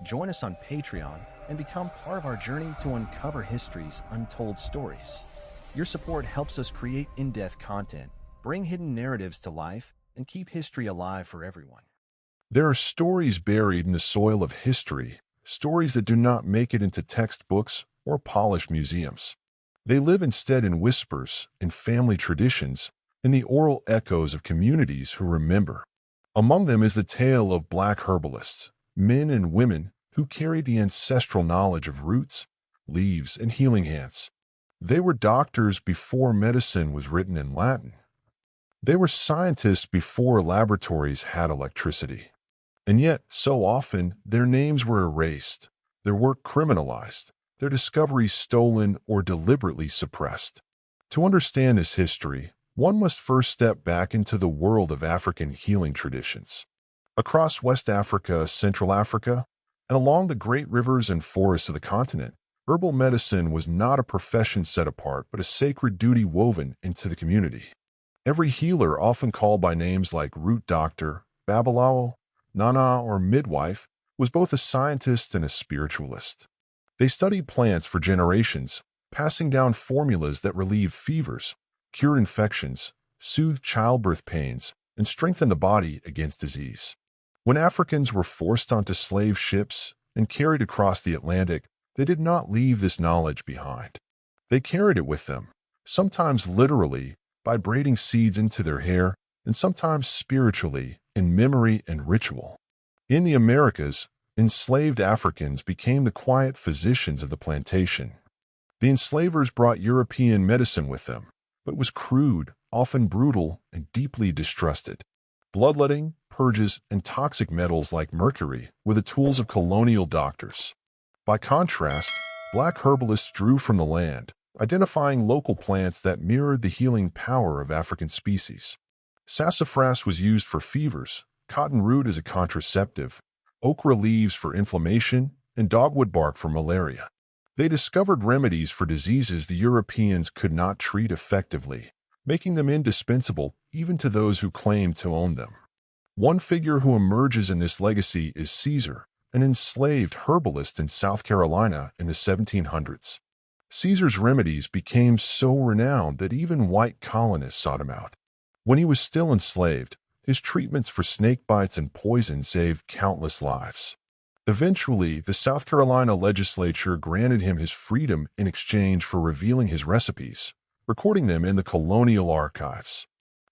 Join us on Patreon and become part of our journey to uncover history's untold stories. Your support helps us create in-depth content, bring hidden narratives to life, and keep history alive for everyone. There are stories buried in the soil of history, stories that do not make it into textbooks or polished museums. They live instead in whispers, in family traditions, in the oral echoes of communities who remember. Among them is the tale of black herbalists, men and women who carried the ancestral knowledge of roots, leaves, and healing hands. They were doctors before medicine was written in Latin. They were scientists before laboratories had electricity. And yet, so often, their names were erased, their work criminalized, their discoveries stolen or deliberately suppressed. To understand this history, one must first step back into the world of African healing traditions. Across West Africa, Central Africa, and along the great rivers and forests of the continent, herbal medicine was not a profession set apart, but a sacred duty woven into the community. Every healer, often called by names like root doctor, babalawo, nana, or midwife, was both a scientist and a spiritualist. They studied plants for generations, passing down formulas that relieved fevers, cured infections, soothed childbirth pains, and strengthened the body against disease. When Africans were forced onto slave ships and carried across the Atlantic, they did not leave this knowledge behind. They carried it with them, sometimes literally, by braiding seeds into their hair, and sometimes spiritually, in memory and ritual. In the Americas, enslaved Africans became the quiet physicians of the plantation. The enslavers brought European medicine with them, but was crude, often brutal, and deeply distrusted. Bloodletting, purges, and toxic metals like mercury were the tools of colonial doctors. By contrast, black herbalists drew from the land, identifying local plants that mirrored the healing power of African species. Sassafras was used for fevers, cotton root as a contraceptive, okra leaves for inflammation, and dogwood bark for malaria. They discovered remedies for diseases the Europeans could not treat effectively, making them indispensable even to those who claimed to own them. One figure who emerges in this legacy is Caesar, an enslaved herbalist in South Carolina in the 1700s. Caesar's remedies became so renowned that even white colonists sought him out. When he was still enslaved, his treatments for snake bites and poison saved countless lives. Eventually, the South Carolina legislature granted him his freedom in exchange for revealing his recipes, recording them in the colonial archives.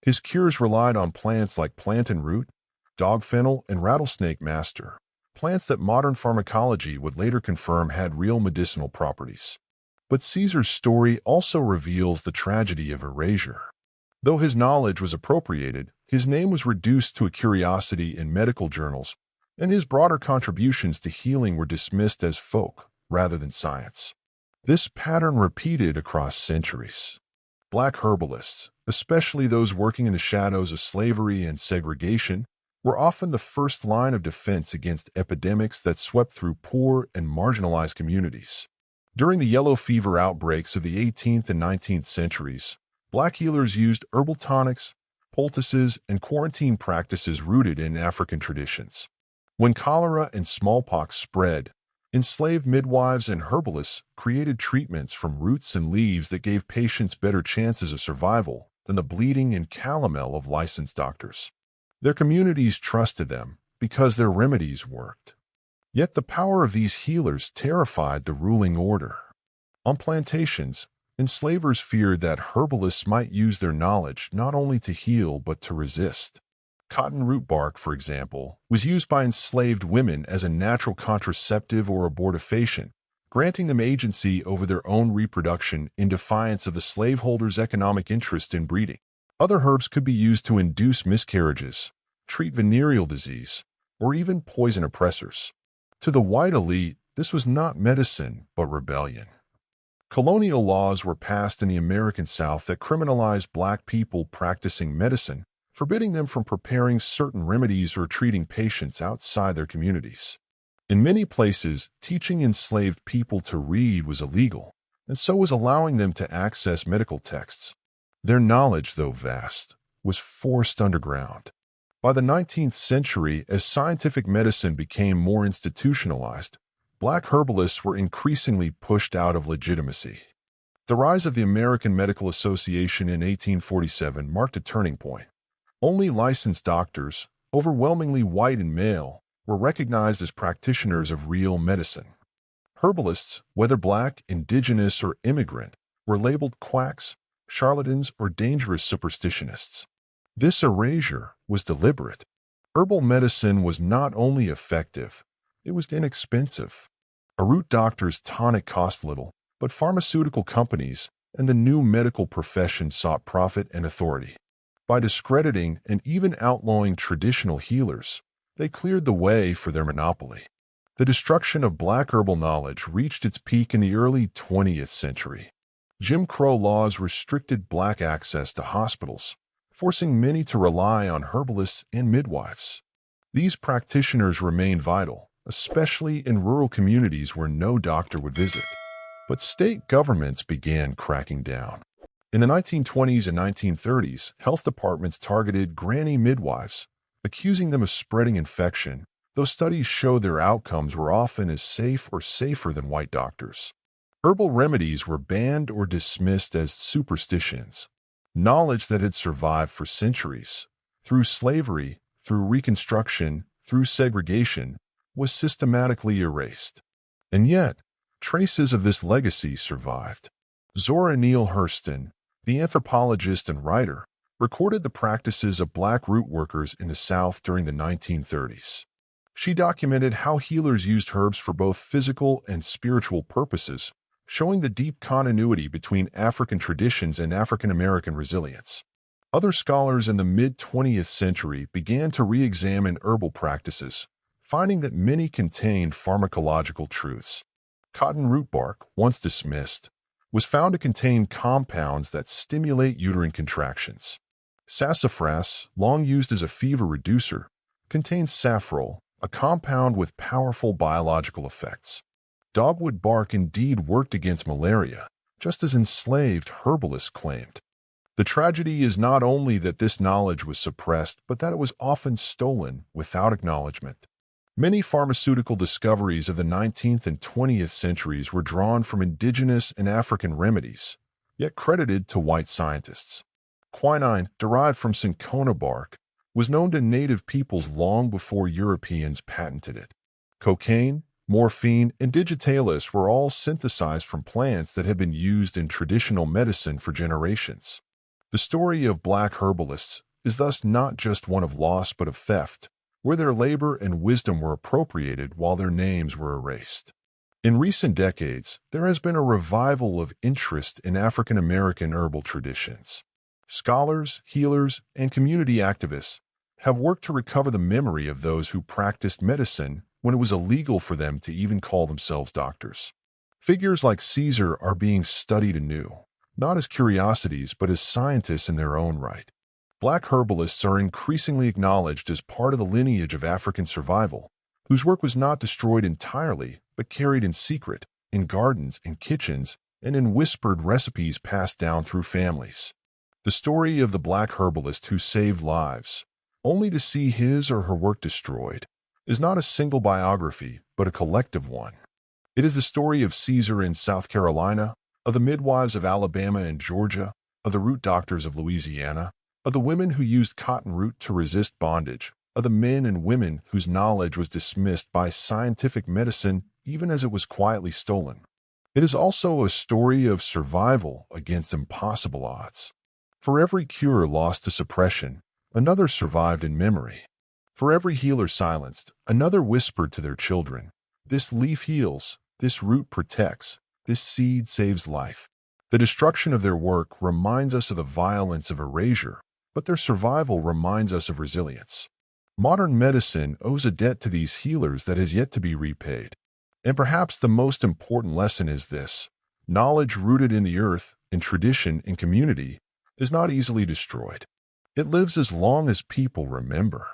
His cures relied on plants like plantain root, dog fennel, and rattlesnake master, plants that modern pharmacology would later confirm had real medicinal properties. But Caesar's story also reveals the tragedy of erasure. Though his knowledge was appropriated, his name was reduced to a curiosity in medical journals, and his broader contributions to healing were dismissed as folk rather than science. This pattern repeated across centuries. Black herbalists, especially those working in the shadows of slavery and segregation, were often the first line of defense against epidemics that swept through poor and marginalized communities. During the yellow fever outbreaks of the 18th and 19th centuries, black healers used herbal tonics, poultices, and quarantine practices rooted in African traditions. When cholera and smallpox spread, enslaved midwives and herbalists created treatments from roots and leaves that gave patients better chances of survival than the bleeding and calomel of licensed doctors. Their communities trusted them because their remedies worked. Yet the power of these healers terrified the ruling order. On plantations, enslavers feared that herbalists might use their knowledge not only to heal but to resist. Cotton root bark, for example, was used by enslaved women as a natural contraceptive or abortifacient, granting them agency over their own reproduction in defiance of the slaveholders' economic interest in breeding. Other herbs could be used to induce miscarriages, treat venereal disease, or even poison oppressors. To the white elite, this was not medicine, but rebellion. Colonial laws were passed in the American South that criminalized black people practicing medicine, forbidding them from preparing certain remedies or treating patients outside their communities. In many places, teaching enslaved people to read was illegal, and so was allowing them to access medical texts. Their knowledge, though vast, was forced underground. By the 19th century, as scientific medicine became more institutionalized, black herbalists were increasingly pushed out of legitimacy. The rise of the American Medical Association in 1847 marked a turning point. Only licensed doctors, overwhelmingly white and male, were recognized as practitioners of real medicine. Herbalists, whether black, indigenous, or immigrant, were labeled quacks, charlatans, or dangerous superstitionists. This erasure was deliberate. Herbal medicine was not only effective, it was inexpensive. A root doctor's tonic cost little, but pharmaceutical companies and the new medical profession sought profit and authority. By discrediting and even outlawing traditional healers, they cleared the way for their monopoly. The destruction of black herbal knowledge reached its peak in the early 20th century. Jim Crow laws restricted black access to hospitals, forcing many to rely on herbalists and midwives. These practitioners remained vital, especially in rural communities where no doctor would visit. But state governments began cracking down. In the 1920s and 1930s, health departments targeted granny midwives, accusing them of spreading infection, though studies show their outcomes were often as safe or safer than white doctors. Herbal remedies were banned or dismissed as superstitions. Knowledge that had survived for centuries, through slavery, through Reconstruction, through segregation, was systematically erased. And yet, traces of this legacy survived. Zora Neale Hurston, the anthropologist and writer, recorded the practices of black root workers in the South during the 1930s. She documented how healers used herbs for both physical and spiritual purposes, showing the deep continuity between African traditions and African American resilience. Other scholars in the mid-20th century began to re-examine herbal practices, finding that many contained pharmacological truths. Cotton root bark, once dismissed, was found to contain compounds that stimulate uterine contractions. Sassafras, long used as a fever reducer, contains safrole, a compound with powerful biological effects. Dogwood bark indeed worked against malaria, just as enslaved herbalists claimed. The tragedy is not only that this knowledge was suppressed, but that it was often stolen without acknowledgement. Many pharmaceutical discoveries of the 19th and 20th centuries were drawn from indigenous and African remedies, yet credited to white scientists. Quinine, derived from cinchona bark, was known to native peoples long before Europeans patented it. Cocaine, morphine, and digitalis were all synthesized from plants that had been used in traditional medicine for generations. The story of black herbalists is thus not just one of loss but of theft, where their labor and wisdom were appropriated while their names were erased. In recent decades, there has been a revival of interest in African American herbal traditions. Scholars, healers, and community activists have worked to recover the memory of those who practiced medicine when it was illegal for them to even call themselves doctors. Figures like Caesar are being studied anew, not as curiosities but as scientists in their own right. Black herbalists are increasingly acknowledged as part of the lineage of African survival, whose work was not destroyed entirely but carried in secret, in gardens, in kitchens, and in whispered recipes passed down through families. The story of the black herbalist who saved lives, only to see his or her work destroyed, is not a single biography, but a collective one. It is the story of Caesar in South Carolina, of the midwives of Alabama and Georgia, of the root doctors of Louisiana, of the women who used cotton root to resist bondage, of the men and women whose knowledge was dismissed by scientific medicine even as it was quietly stolen. It is also a story of survival against impossible odds. For every cure lost to suppression, another survived in memory. For every healer silenced, another whispered to their children, "This leaf heals, this root protects, this seed saves life." The destruction of their work reminds us of the violence of erasure, but their survival reminds us of resilience. Modern medicine owes a debt to these healers that has yet to be repaid. And perhaps the most important lesson is this: knowledge rooted in the earth, in tradition, in community, is not easily destroyed. It lives as long as people remember.